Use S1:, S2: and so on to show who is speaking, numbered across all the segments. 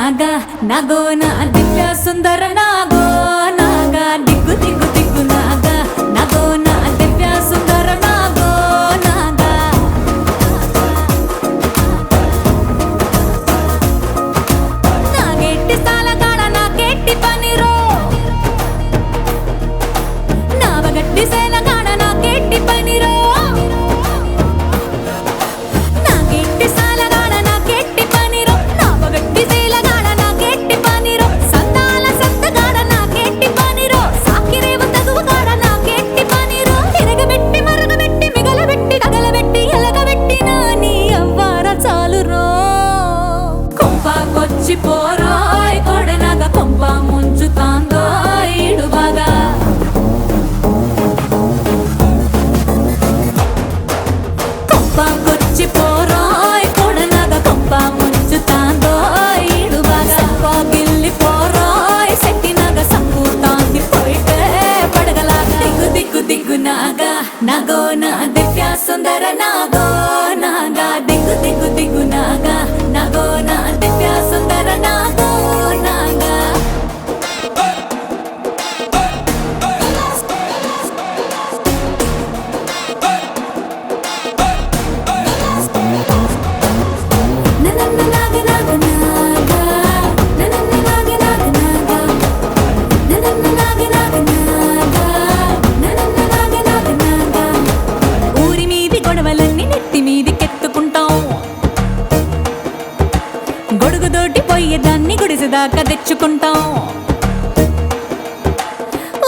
S1: నాగా నాగో నా దివ్య సుందర నాగో నాగా దిగ్గు దిగ్గు దిగ్గు నాగా నాగో నా దివ్య సుందర నాగో నాగా నాగెట్టి సాలగాడ నాకెట్టి పనిరో నావగట్టి సేలగాడ నాకెట్టి పనిరో పోరాయ్ కొడనగా కొంప ముంచుతాందో ఈడు బాగా కొంపకొచ్చి పోరాయ్ కొడనగా కొంప ముంచుతాందో ఈడు బాగా గిల్లి పోరాయ్ సెట్టినగా సంపూతాంది పోయితే పడగలాగా దిగ్గు దిగ్గు దిగ్గు నాగా నాగో నా దివ్య సుందర నాగో నాగా దిగ్గు దిగ్గు దిగ్గు నాగా నాగో నా దివ్య సుందర నాగో నాగా ఊరి మీది గొడవలన్నీ నెత్తి మీదికెత్తుకుంటాం గొడుగుదోటి పోయేదాన్ని గుడిసెదాకా తెచ్చుకుంటాం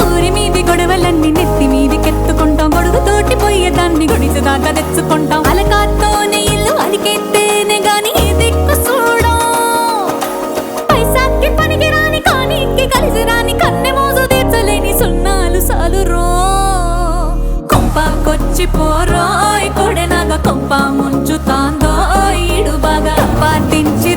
S1: ఊరి మీది గొడవలన్నీ నెత్తి మీదికెత్తుకుంటాం గొడుగుతోటి పోయేదాన్ని గుడిసెదాకా తెచ్చుకుంటాం అలకాతోనే ఇల్లు అలికెత్తేనే గాని ఈ దిక్కు చూడం పైసాకి పనికి రాని కానీకి కలిసి రాని కన్నె మోజు తీర్చలేని సున్నాలు సాలురో కొంపకొచ్చి పోరోయ్ కొడెనగా కొంప ముంచుతాందో ఈడు బాగా పాటించి